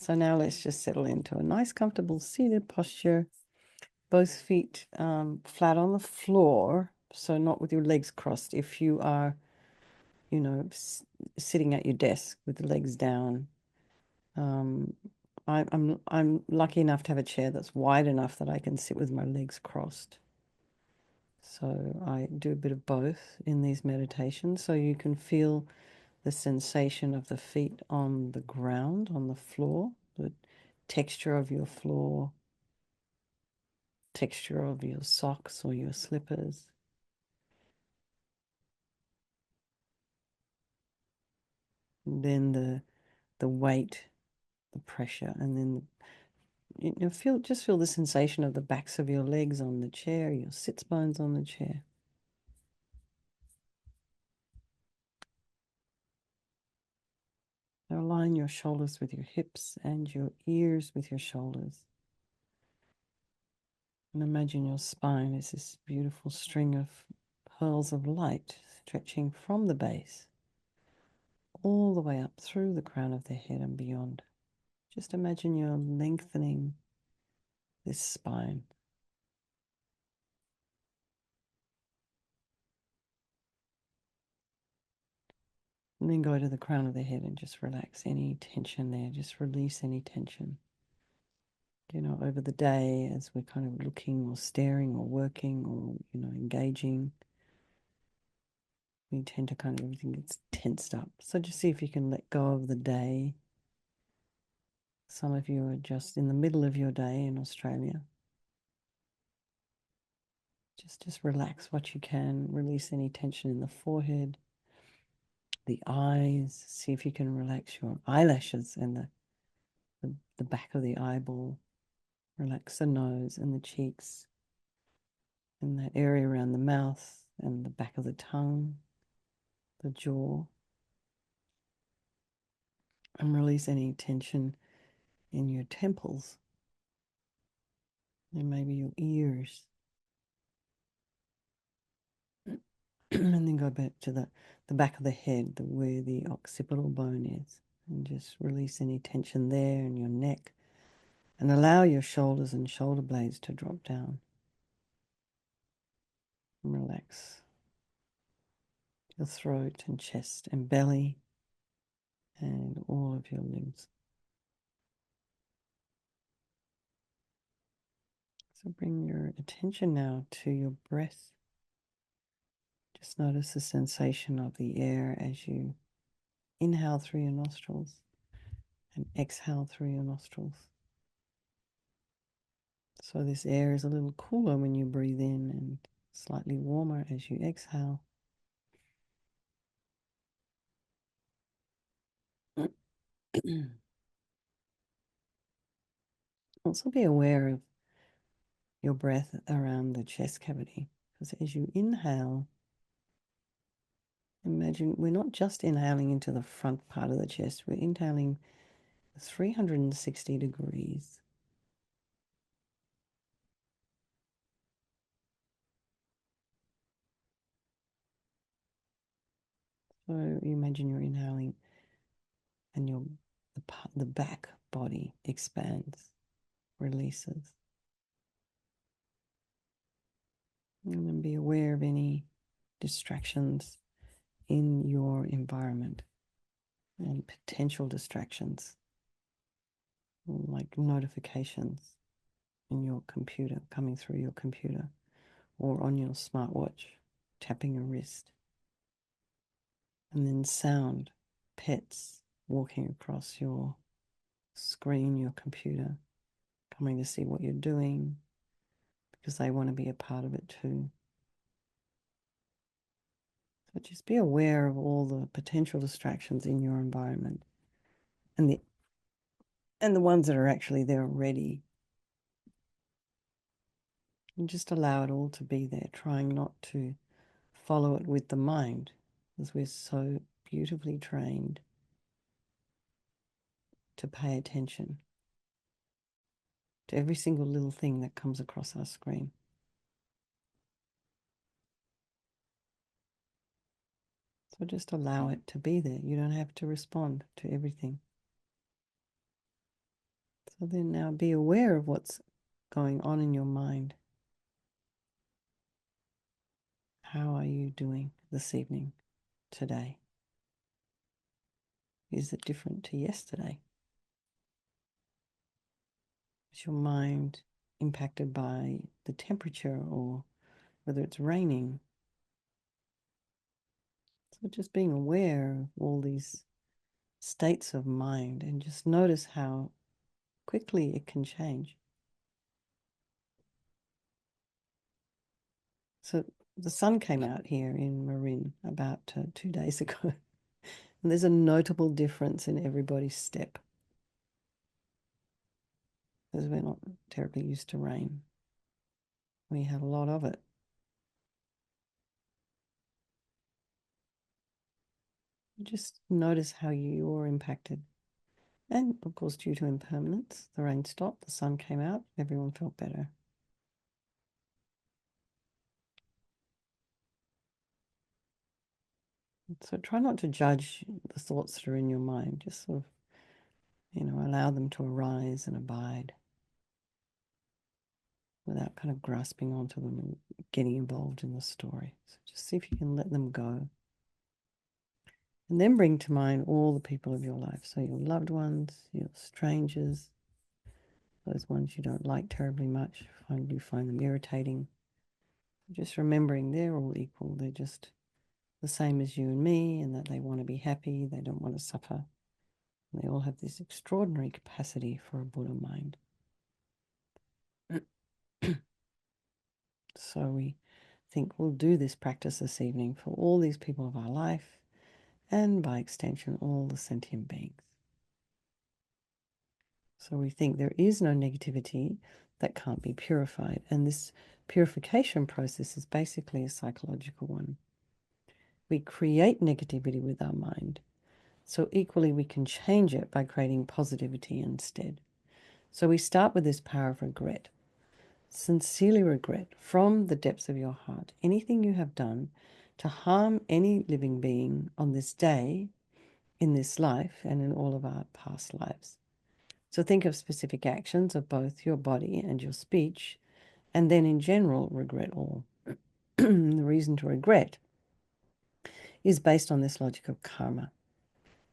So now let's just settle into a nice, comfortable seated posture. Both feet flat on the floor, so not with your legs crossed. If you are, you know, sitting at your desk with the legs down, I'm lucky enough to have a chair that's wide enough that I can sit with my legs crossed. So I do a bit of both in these meditations, so you can feel the sensation of the feet on the ground, on the floor, the texture of your floor, texture of your socks or your slippers. And then the weight, the pressure, and then just feel the sensation of the backs of your legs on the chair, your sits bones on the chair. Now align your shoulders with your hips and your ears with your shoulders. And imagine your spine is this beautiful string of pearls of light stretching from the base all the way up through the crown of the head and beyond. Just imagine you're lengthening this spine. And then go to the crown of the head and just relax any tension there. Just release any tension. Over the day as we're kind of looking or staring or working or, engaging, we tend to kind of, everything gets tensed up. So just see if you can let go of the day. Some of you are just in the middle of your day in Australia. Just relax what you can. Release any tension in the forehead, the eyes. See if you can relax your eyelashes and the back of the eyeball. Relax the nose and the cheeks and that area around the mouth and the back of the tongue, the jaw. And release any tension in your temples and maybe your ears. And then go back to the back of the head, where the occipital bone is. And just release any tension there in your neck. And allow your shoulders and shoulder blades to drop down. And relax your throat and chest and belly and all of your limbs. So bring your attention now to your breath. Just notice the sensation of the air as you inhale through your nostrils and exhale through your nostrils. So this air is a little cooler when you breathe in and slightly warmer as you exhale. Also be aware of your breath around the chest cavity, because as you inhale, imagine we're not just inhaling into the front part of the chest, we're inhaling 360 degrees. So you imagine you're inhaling and the back body expands, releases. And then be aware of any distractions in your environment and potential distractions like notifications in your computer, coming through your computer or on your smartwatch, tapping your wrist. And then sound, pets walking across your screen, your computer, coming to see what you're doing because they want to be a part of it too. So just be aware of all the potential distractions in your environment and the ones that are actually there already. And just allow it all to be there, trying not to follow it with the mind, because we're so beautifully trained to pay attention to every single little thing that comes across our screen. So just allow it to be there. You don't have to respond to everything. So then now be aware of what's going on in your mind. How are you doing this evening, today? Is it different to yesterday? Is your mind impacted by the temperature or whether it's raining? So just being aware of all these states of mind and just notice how quickly it can change. So the sun came out here in Marin about 2 days ago, and there's a notable difference in everybody's step because we're not terribly used to rain. We have a lot of it. Just notice how you're impacted. And of course, due to impermanence, the rain stopped, the sun came out, everyone felt better. So try not to judge the thoughts that are in your mind. Just sort of, allow them to arise and abide without kind of grasping onto them and getting involved in the story. So just see if you can let them go. And then bring to mind all the people of your life. So your loved ones, your strangers, those ones you don't like terribly much, you find them irritating. Just remembering they're all equal. They're just the same as you and me, and that they want to be happy, they don't want to suffer. And they all have this extraordinary capacity for a Buddha mind. So we think we'll do this practice this evening for all these people of our life, and by extension, all the sentient beings. So we think there is no negativity that can't be purified. And this purification process is basically a psychological one. We create negativity with our mind. So equally, we can change it by creating positivity instead. So we start with this power of regret. Sincerely regret from the depths of your heart anything you have done to harm any living being on this day, in this life, and in all of our past lives. So think of specific actions of both your body and your speech, and then in general, regret all. The reason to regret is based on this logic of karma.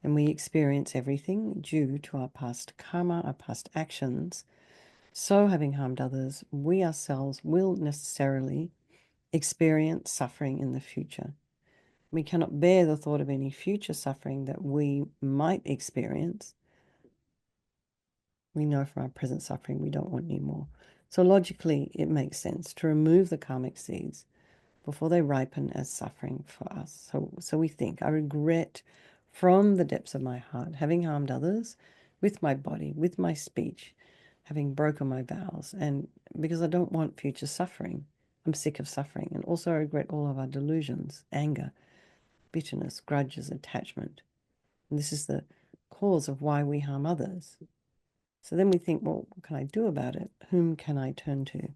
And we experience everything due to our past karma, our past actions. So having harmed others, we ourselves will necessarily experience suffering in the future. We cannot bear the thought of any future suffering that we might experience. We know from our present suffering we don't want any more. So logically, it makes sense to remove the karmic seeds before they ripen as suffering for us. So we think, I regret from the depths of my heart having harmed others with my body, with my speech, having broken my vows, and because I don't want future suffering. I'm sick of suffering. And also I regret all of our delusions, anger, bitterness, grudges, attachment. And this is the cause of why we harm others. So then we think, well, what can I do about it? Whom can I turn to?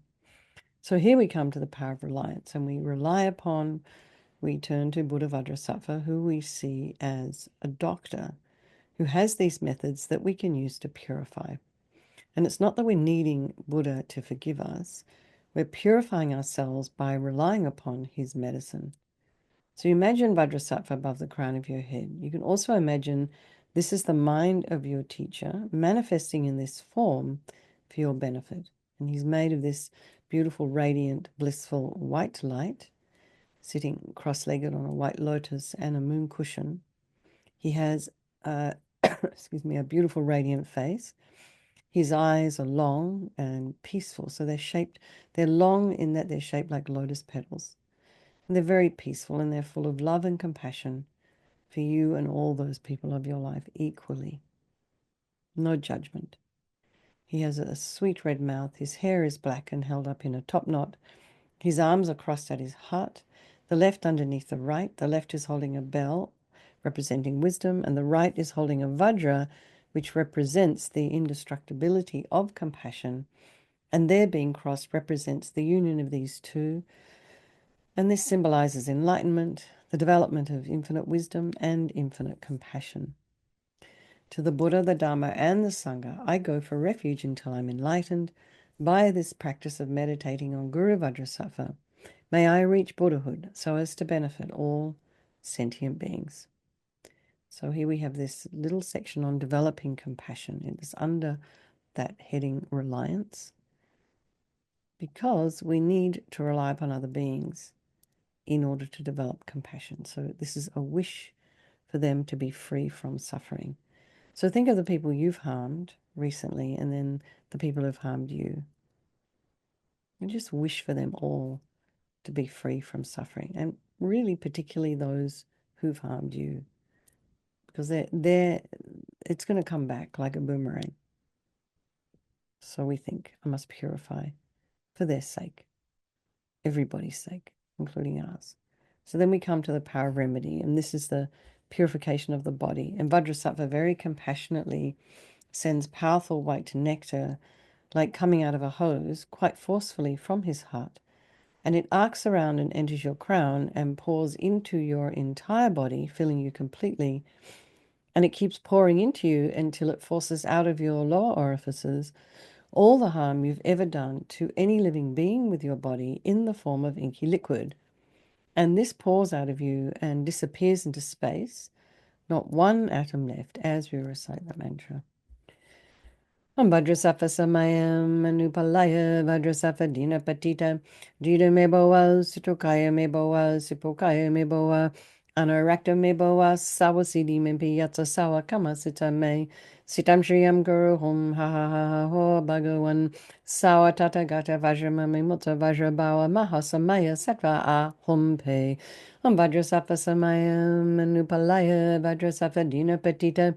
So here we come to the power of reliance, and we turn to Buddha Vajrasattva, who we see as a doctor who has these methods that we can use to purify. And it's not that we're needing Buddha to forgive us, we're purifying ourselves by relying upon his medicine. So you imagine Vajrasattva above the crown of your head. You can also imagine this is the mind of your teacher manifesting in this form for your benefit. And he's made of this beautiful, radiant, blissful white light, sitting cross-legged on a white lotus and a moon cushion. He has, excuse me, a beautiful, radiant face. His eyes are long and peaceful. So they're long in that they're shaped like lotus petals. And they're very peaceful, and they're full of love and compassion for you and all those people of your life equally. No judgment. He has a sweet red mouth. His hair is black and held up in a top knot. His arms are crossed at his heart, the left underneath the right. The left is holding a bell representing wisdom, and the right is holding a vajra, which represents the indestructibility of compassion. And their being crossed represents the union of these two. And this symbolizes enlightenment, the development of infinite wisdom and infinite compassion. To the Buddha, the Dharma, and the Sangha, I go for refuge until I'm enlightened by this practice of meditating on Guru Vajrasattva. May I reach Buddhahood so as to benefit all sentient beings. So here we have this little section on developing compassion. It is under that heading reliance, because we need to rely upon other beings in order to develop compassion. So this is a wish for them to be free from suffering. So think of the people you've harmed recently and then the people who've harmed you. And just wish for them all to be free from suffering, and really particularly those who've harmed you, because it's going to come back like a boomerang. So we think, I must purify for their sake, everybody's sake, including ours. So then we come to the power of remedy, and this is the purification of the body. And Vajrasattva very compassionately sends powerful white nectar, like coming out of a hose, quite forcefully from his heart. And it arcs around and enters your crown and pours into your entire body, filling you completely. And it keeps pouring into you until it forces out of your lower orifices all the harm you've ever done to any living being with your body in the form of inky liquid. And this pours out of you and disappears into space, not one atom left, as we recite the mantra. Om Vajrasattva Samayam Anupalaya Vajrasattva Dina Patita Dida Meboa Sitokaya Meboa Sipokaya Meboa Anarakta Meboa Sawasidi Mimpi Yatsa Sawa Kama Sita Me Sitam Shriyam Guru Hum Ha Ha Ha Ha Ho Bhagawan Sawa Tata Gata Vajramami Mutta Vajrabawa Mahasamaya Sattva A Hum Pe Om Vajrasattva Samayam Anupalaya Vajrasattva Dina Patita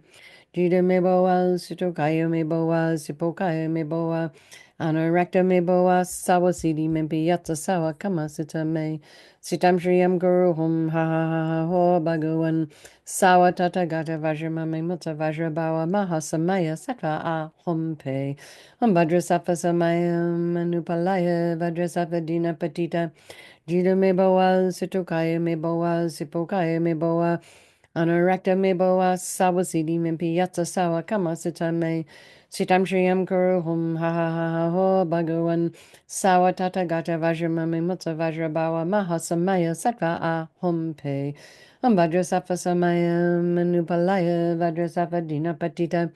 Jida meboa, sitokaya meboa, sipokaya meboa, anarakta meboa, sawasidi mempi yatsa sawa kama sita me, sitam shriyam guru hum ha ha ha ha ho bhagawan, sawa tata gata vajramame mutta vajrabawa mahasamaya sattva a hum pe, vajrasattva samayam anupalaya, vajrasattva dina patita, jida meboa, sitokaya meboa, sipokaya meboa, Anarakta meboa sawasidi mimpi yatsa sawa kama sita me sitam shriyam kuru hum ha ha ha ha ho bhagawan sawa tata gata vajramame mutta vajrabawa mahasamaya sattva a hum pe vajrasattva samayam anupalaya vajrasattva dina patita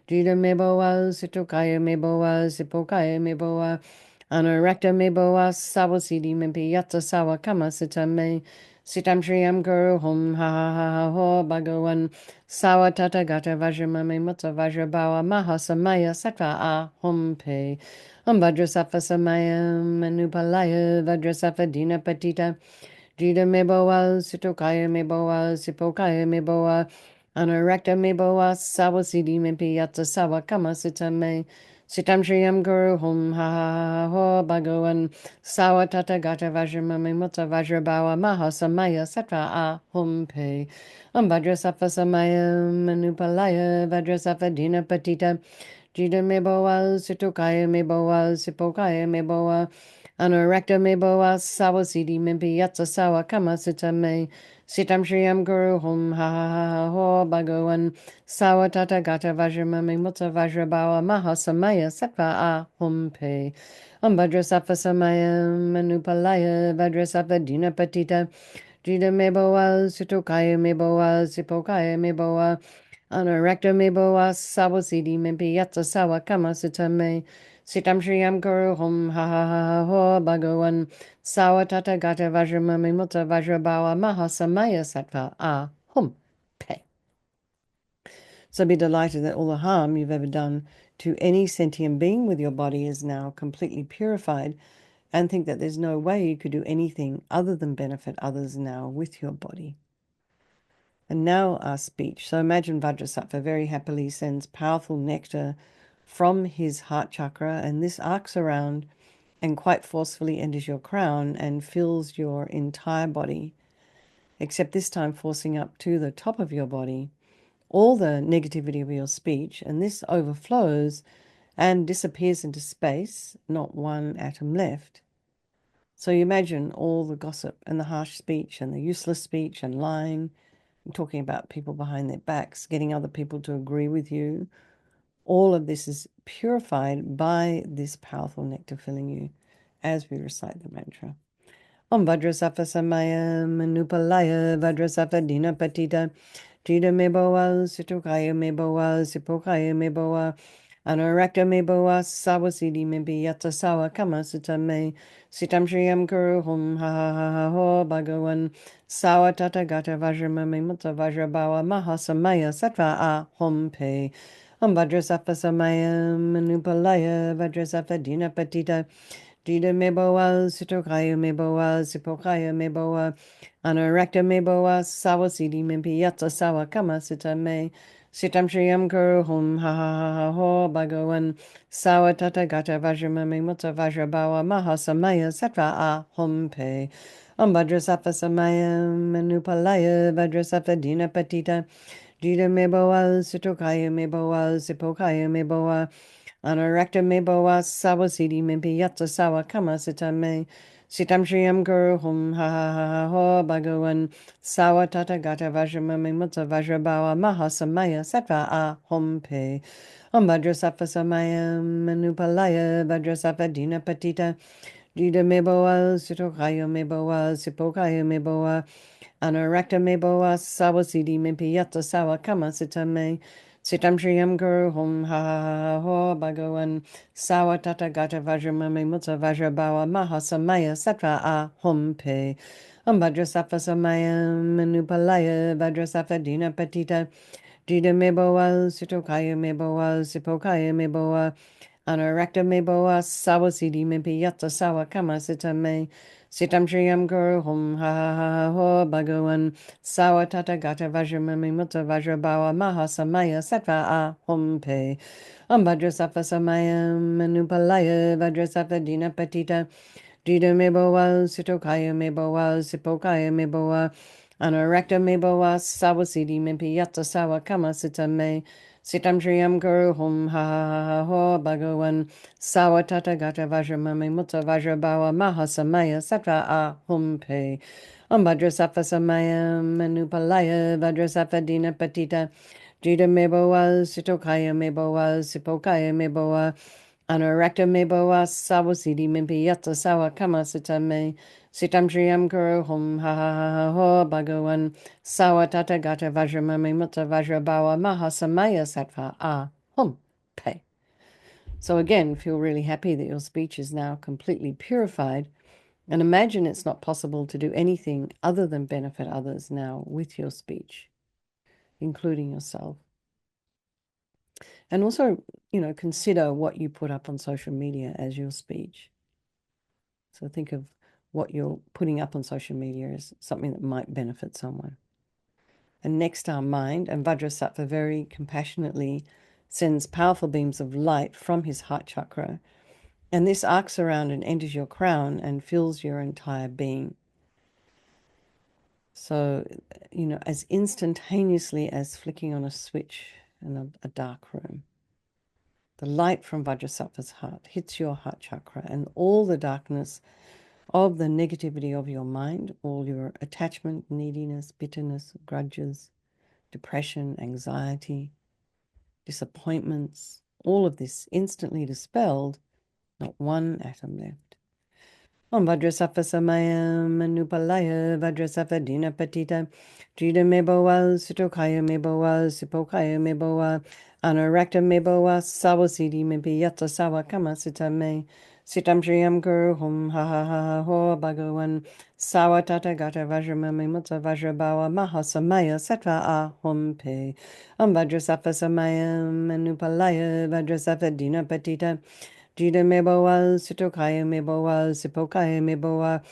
jida meboa sitokaya meboa sipokaya meboa anarakta meboa sawasidi mimpi yatsa sawa kama sita me Sitam Shriyam Guru Hum Ha Ha Ha Ha Ho Bhagawan Sawa Tata Gata Vajramame Mutta Vajrabawa Mahasamaya Sattva A Hum Pe Vajrasattva Samayam Anupalaya Vajrasattva Dina Patita Jida Meboa Sitokaya Meboa Sipokaya Meboa Anarakta Meboa Sawasidi Mimpi Yatsa Sawa Kama Sitame Sitam Shriyam Guru Hum Ha Ha Ha Ho Bhagawan Sawa Tata Gata Vajramame Mutta Vajrabawa Mahasamaya Sattva A Hum Pe Vajrasattva Samayam Anupalaya Vajrasattva Dina Patita Jida Meboa Sitokaya Meboa Sipokaya Meboa Anarakta meboa sawasidi mimpi yatsa sawa kama sita me sitam shriyam guru hum ha ha ha ha ho bhagawan sawa tata gata vajramame mutta vajrabawa mahasamaya sattva a hum pe vajrasattva samayam anupalaya vajrasattva dina patita jida meboa sitokaya meboa sipokaya meboa Anarakta meboa sawasidi mimpi yatsa sawa kama sita me Sitam Shriyam Guru Hum Ha Ha Ha Ha Ho Bhagawan Sawa Tata Gata Vajramame Mutta Vajrabawa Mahasamaya Sattva A Hum Pe. So be delighted that all the harm you've ever done to any sentient being with your body is now completely purified, and think that there's no way you could do anything other than benefit others now with your body. And now our speech. So imagine Vajrasattva very happily sends powerful nectar from his heart chakra, and this arcs around and quite forcefully enters your crown and fills your entire body, except this time forcing up to the top of your body all the negativity of your speech, and this overflows and disappears into space, not one atom left. So you imagine all the gossip and the harsh speech and the useless speech and lying I'm talking about people behind their backs, getting other people to agree with you. All of this is purified by this powerful nectar filling you as we recite the mantra. Om Vajrasattva Samaya Manupalaya Vajrasattva Dina Patita Jida Meboa Situkaya Meboa Sipokaya Meboa Anarakta Meboa Sawasidi Mebi Yata Sawa Kama Sutame Sitam Shriyam Kuru Hum Ha Ha Ha Ha Ho Bhagawan Sawa Tata Gata Vajramame Mutta Vajrabawa Mahasamaya Sattva A Hom Pe Om Vajrasattva Samaya Manupalaya Vajrasattva Dina Patita Dida meboa, sitokaya meboa, sipokaya meboa, anarakta meboa, sawa sidi mimpi yatsa sawa kama sita me, sitam shriyam kuru hum ha ha ha ha ho bhagawan, sawa tata gata vajramame mutta vajrabawa mahasamaya sattva a hum pe. Vajrasattva samaya manupalaya vajrasattva dina patita, dida meboa, sitokaya meboa, sipokaya meboa, Anarakta meboa sawa sidi mimpi yatsa sawa kama sita me. Sitam shriyam guru hum ha ha ha ha ho bhagawan sawa tata gata vajramame mutta vajrabawa mahasamaya sattva a hum pe. Vajrasattva samaya manupalaya vajrasattva dina patita. Dida meboa sitokaya meboa sipokaya meboa. Anarakta meboa sawa sidi mimpi yatsa sawa kama sita me. Sitam Shriyam Guru Hum Ha Ha Ha Ho Bhagawan Sawa Tata Gata Vajramame Mutta Vajrabawa Mahasamaya Sattva A Hum Pe Vajrasattva Samaya Manupalaya Vajrasattva Dina Patita Dida Meboa Sitokaya Meboa Sipokaya Meboa Anarakta meboa sawa sidi mimpi yatsa sawa kama sita me. Sitam shriyam guru hum ha ha ha ha ho bhagawan sawa tata gata vajramami mutta vajrabawa mahasamaya sattva a hum pe. Vajrasattva samaya manupalaya vajrasattva dina patita. Dida meboa sitokaya meboa sipokaya meboa. Anarakta meboa sawa sidi mimpi yatsa sawa kama sita me. Sitam Shriyam Guru Hum Ha Ha Ha Ha Ho Bhagawan Sawa Tata Gata Vajramame Mutta Vajrabawa Mahasamaya Sattva A Hum Pe Vajrasattva Samaya Manupalaya Vajrasattva Dina Patita Jida Meboa Sitokaya Meboa Sipokaya Meboa Anarakta meboa sawa sidi mimpi yatsa sawa kama sita me. Sitam shriyam guru hum ha ha ha ha ho bhagawan sawa tata gata vajramame mutta vajrabawa mahasamaya sattva a hum pe. So again, feel really happy that your speech is now completely purified, and imagine it's not possible to do anything other than benefit others now with your speech, including yourself. And also, consider what you put up on social media as your speech. So think of what you're putting up on social media as something that might benefit someone. And next, our mind, and Vajrasattva very compassionately sends powerful beams of light from his heart chakra. And this arcs around and enters your crown and fills your entire being. So, as instantaneously as flicking on a switch in a dark room. The light from Vajrasattva's heart hits your heart chakra, and all the darkness of the negativity of your mind, all your attachment, neediness, bitterness, grudges, depression, anxiety, disappointments, all of this instantly dispelled, not one atom left. Om Vajrasattva Samaya Manupalaya Vajrasattva Dina Patita Jida Meboa Sitokaya Meboa Sipokaya Meboa Anarakta meboa sawa sidi mimpi yatsa sawa kama sita me. Sitam shriyam guru hum ha ha ha ha ho bhagawan sawa tata gata vajramame mutta vajrabawa mahasamaya sattva a hum pe. Vajrasattva samaya manupalaya vajrasattva dina patita. Jida meboa sitokaya meboa sipokaya meboa.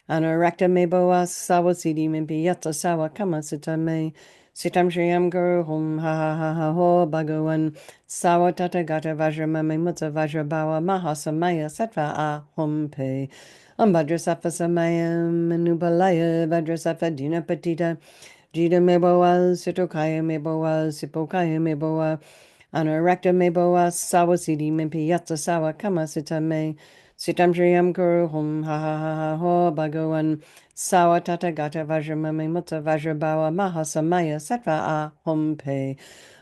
Anarakta meboa sawa sidi mimpi yatsa sawa kama sita me. Sitam shriyam guru hum ha ha ha ha ho bhagawan sawa tata gata vajramame mutta vajrabawa mahasamaya sattva a hum pe. Vajrasattva samaya manupalaya vajrasattva dina patita. Jida meboa sitokaya meboa sipokaya meboa. Anarakta meboa sawa sidi mimpi yatsa sawa kama sita me. Sitam Shriyam Guru Hum Ha Ha Ha Ha Ho Bhagawan Sawa Tata Gata Vajramami Mutta Vajrabawa Mahasamaya Sattva A Hum Pe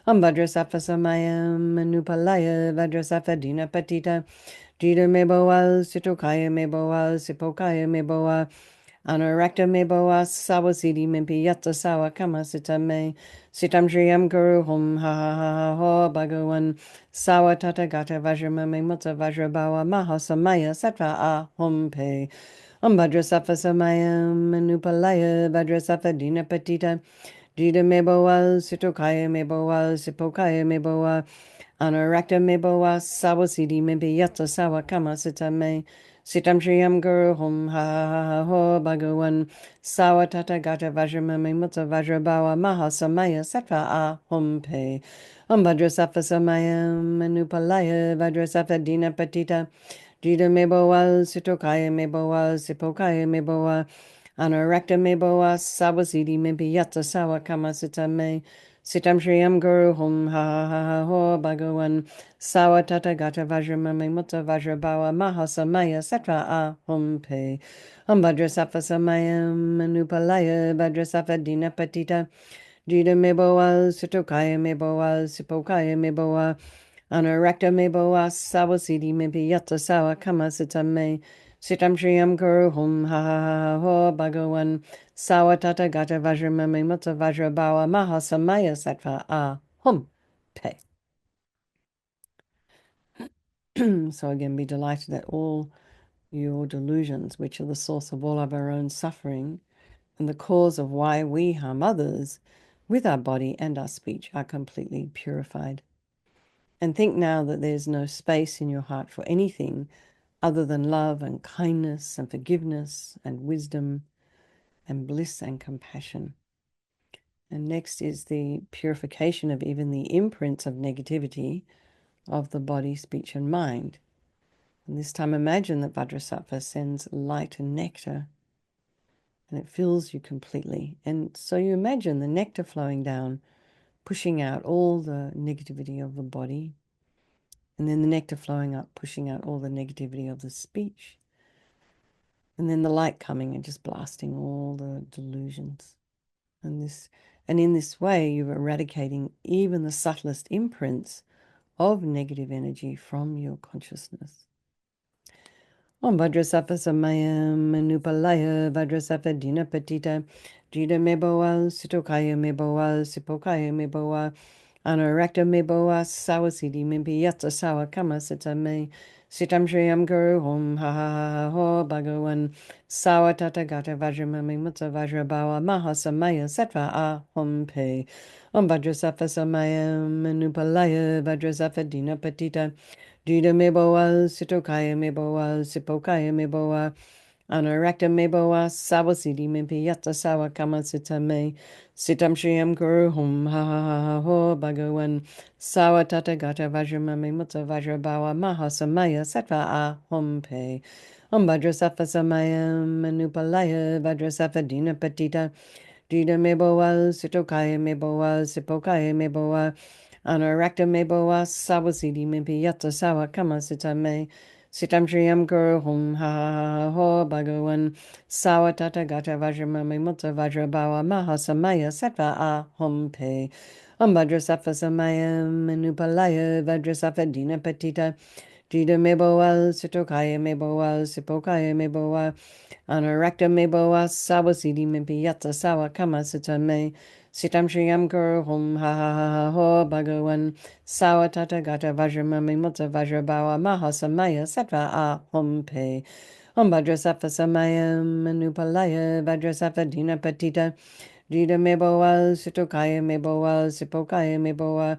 Vajrasattva Samayam Manupalaya Vajrasattva Dina Patita Jita Meboa Sitokaya Meboa Sipokaya Meboa Anurakta Meboa Sawasidi Mimpi Yatta Sawa Kama Sitame Sitam Shriyam Guru Hum Ha Ha Ha Ha Ho Bhagawan Sawa Tata Gata Vajramami Mutta Vajrabawa Mahasamaya Sattva A Hum Pe Vajrasattva Samayam Manupalaya Vajrasattva Dina Patita Jita Meboa Sitokaya Meboa Sipokaya Meboa Anurakta Meboa Sawasidi Mimpi Yatta Sawa Kama Sitame Sitam Shriyam Guru Hum Ha Ha Ha Ha Ho Bhagawan Sawa Tata Gata Vajramami Mutta Vajrabawa Mahasamaya Sattva A Hum Pe Vajrasattva Samayam Manupalaya Vajrasattva Dina Patita Jita Meboa Sitokaya Meboa Sipokaya Meboa Anurakta Meboa Sawasidi Mimpi Yatta Sawa Kama Sitame Sitam Shriyam Guru Hum Ha Ha Ha Ha Ho Bhagawan Sawa Tata Gata Vajramami Mutta Vajrabawa Mahasamaya Sattva A Hum Pe Vajrasattva Samayam Manupalaya Vajrasattva Dina Patita Jita Meboa Sitokaya Meboa Sipokaya Meboa Anurakta Meboa Sawasidi Mimpi Yatta Sawa Kama Sitame Sitam Shriyam Guru Hum Ha Ha Ha Ha Ho Bhagawan Sawa Tata Gata Vajramami Mutta Vajrabawa Mahasamaya Sattva A Hum Pe. So again, be delighted that all your delusions, which are the source of all of our own suffering and the cause of why we harm others with our body and our speech, are completely purified. And think now that there's no space in your heart for anything other than love and kindness and forgiveness and wisdom and bliss and compassion. And next is the purification of even the imprints of negativity of the body, speech, and mind. And this time imagine that Vajrasattva sends light and nectar and it fills you completely. And so you imagine the nectar flowing down, pushing out all the negativity of the body, and then the nectar flowing up, pushing out all the negativity of the speech, and then the light coming and just blasting all the delusions. And in this way, you're eradicating even the subtlest imprints of negative energy from your consciousness. Om Vajrasattva Samayam Manupalaya Vajrasattva Dina Patita Jita Meboa Sitokaya Meboa Sipokaya Meboa Anurakta Meboa Sawasidi Mimpi Yatta Sawa Kama Sitame Sitam Shriyam Guru Hum Ha Ha Ha Ha Ho Bhagawan Sawa Tata Gata Vajramami Mutta Vajrabawa Mahasamaya Sattva A Hum Pe Om Vajrasattva Samayam Manupalaya Vajrasattva Dina Patita Jita Meboa Sitokaya Meboa Sipokaya Meboa Anurakta Meboa Sawasidi Mimpi Yatta Sawa Kama Sitame Sitam Shriyam Guru Hum Ha Ha Ha Ha Ho Bhagawan Sawa Tata Gata Vajramami Mutta Vajrabawa Mahasamaya Sattva A Hum Pe Vajrasattva Samayam Manupalaya Vajrasattva Dina Patita Jita Meboa Sitokaya Meboa Sipokaya Meboa Anurakta Meboa Sawasidi Mimpi Yatta Sawa Kama Sitame Sitam Shriyam Guru Hum Ha Ha Ha Ha Ho Bhagawan Sawa Tata Gata Vajramami Mutta Vajrabawa Mahasamaya Sattva A Hum Pe Vajrasattva Samayam Manupalaya Vajrasattva Dina Patita Jita Meboa Sitokaya Meboa Sipokaya Meboa Anurakta Meboa Sawasidi Mimpi Yatta Sawa Kama Sitame Sitam Shriyam Guru Hum Ha Ha Ha Ha Ho Bhagawan Sawa Tata Gata Vajramami Mutta Vajrabawa Mahasamaya Sattva A Hum Pe Vajrasattva Samayam Manupalaya Vajrasattva Dina Patita Jita Meboa Sitokaya Meboa Sipokaya Meboa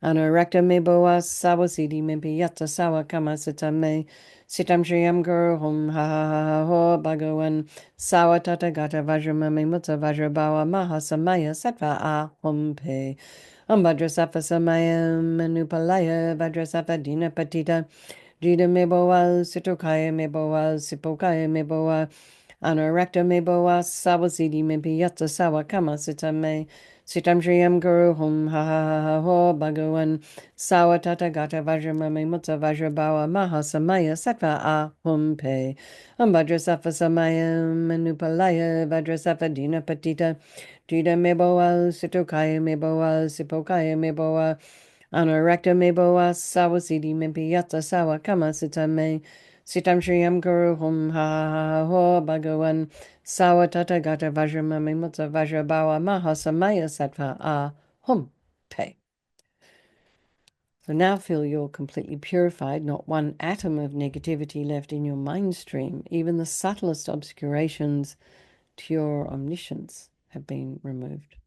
Anurakta Meboa Sawasidi Mimpi Yatta Sawa Kama Sitame Sitam Shriyam Guru Hum Ha Ha Ha Ha Ho Bhagawan Sawa Tata Gata Vajramami Mutta Vajrabawa Mahasamaya Sattva A Hum Pe Vajrasattva Samayam Manupalaya Vajrasattva Dina Patita Jita Meboa Sitokaya Meboa Sipokaya Meboa Anurakta Meboa Sawasidi Mimpi Yatta Sawa Kama Sitame Sitam Shriyam Guru Hum Ha Ha Ha Ha Ho Bhagavan Sawa Tata Gata Vajramami Mutta Vajrabawa Maha Samaya Sattva Ahum Pe Vajra Sattva Samaya Manupalaya Vajra Sattva Dina Patita Dida Meboa Sitokaya Meboa Sipokaya Meboa Anurakta Meboa Sawa Siddhi Mimpi Yatsa Sawa Kama Sitame Sitam Shriyam Guru Hum Ha Ha Ha Ho Bhagavan Sawa Tata Gata Vajramami Mutta Vajrabawa Maha Samaya Sattva Ahum Pe. So now feel you're completely purified, not one atom of negativity left in your mind stream. Even the subtlest obscurations to your omniscience have been removed.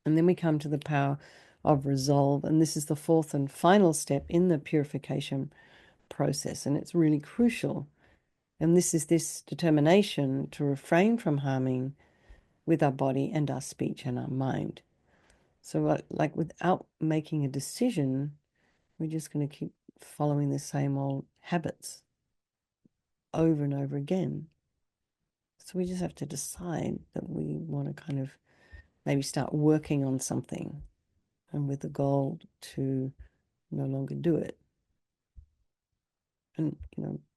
And then we come to the power of resolve, and this is the fourth and final step in the purification process, and it's really crucial. And this is this determination to refrain from harming with our body and our speech and our mind. So like without making a decision, we're just going to keep following the same old habits over and over again. So we just have to decide that we want to kind of maybe start working on something, and with the goal to no longer do it. And,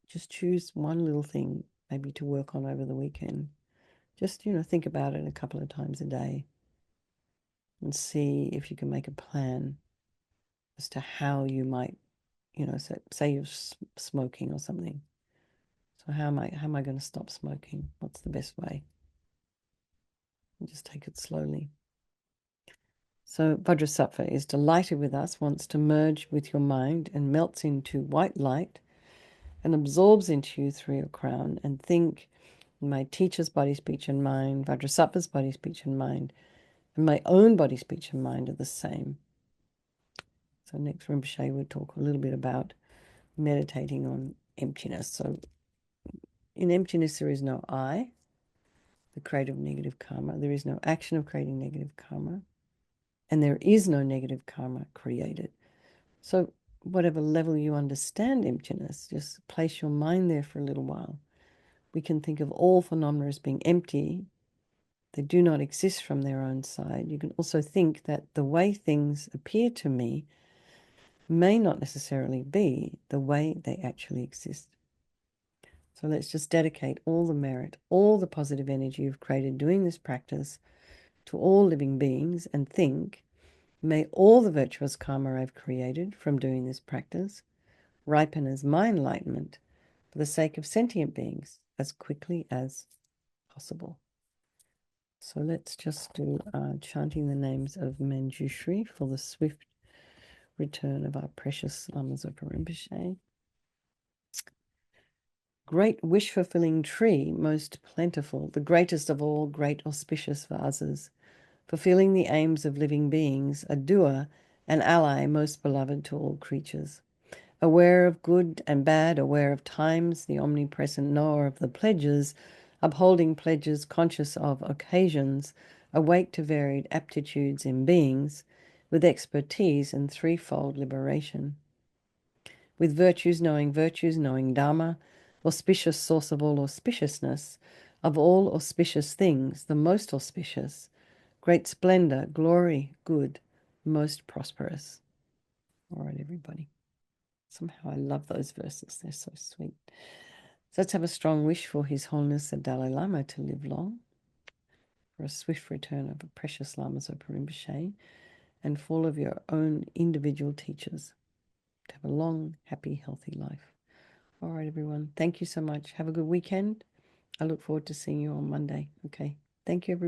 just choose one little thing maybe to work on over the weekend. Just, think about it a couple of times a day and see if you can make a plan as to how you might, say you're smoking or something. So how am I going to stop smoking? What's the best way? And just take it slowly. So Vajrasattva is delighted with us, wants to merge with your mind and melts into white light and absorbs into you through your crown. And think, my teacher's body, speech, and mind, Vajrasattva's body, speech, and mind, and my own body, speech, and mind are the same. So next Rinpoche will talk a little bit about meditating on emptiness. So in emptiness there is no I, the creator of negative karma. There is no action of creating negative karma. And there is no negative karma created. So whatever level you understand emptiness, just place your mind there for a little while. We can think of all phenomena as being empty. They do not exist from their own side. You can also think that the way things appear to me may not necessarily be the way they actually exist. So let's just dedicate all the merit, all the positive energy you've created doing this practice to all living beings and think, may all the virtuous karma I've created from doing this practice ripen as my enlightenment for the sake of sentient beings as quickly as possible. So let's just do chanting the names of Manjushri for the swift return of our precious Lama Zopa Rinpoche. Great wish-fulfilling tree, most plentiful, the greatest of all great auspicious vases, fulfilling the aims of living beings, a doer, an ally most beloved to all creatures. Aware of good and bad, aware of times, the omnipresent knower of the pledges, upholding pledges, conscious of occasions, awake to varied aptitudes in beings, with expertise in threefold liberation. With virtues, knowing Dharma, auspicious source of all auspiciousness, of all auspicious things, the most auspicious, great splendor, glory, good, most prosperous. All right, everybody. Somehow I love those verses. They're so sweet. So let's have a strong wish for His Holiness the Dalai Lama to live long, for a swift return of a precious Lama Zopa Rinpoche, and for all of your own individual teachers to have a long, happy, healthy life. All right, everyone. Thank you so much. Have a good weekend. I look forward to seeing you on Monday. Okay. Thank you, everybody.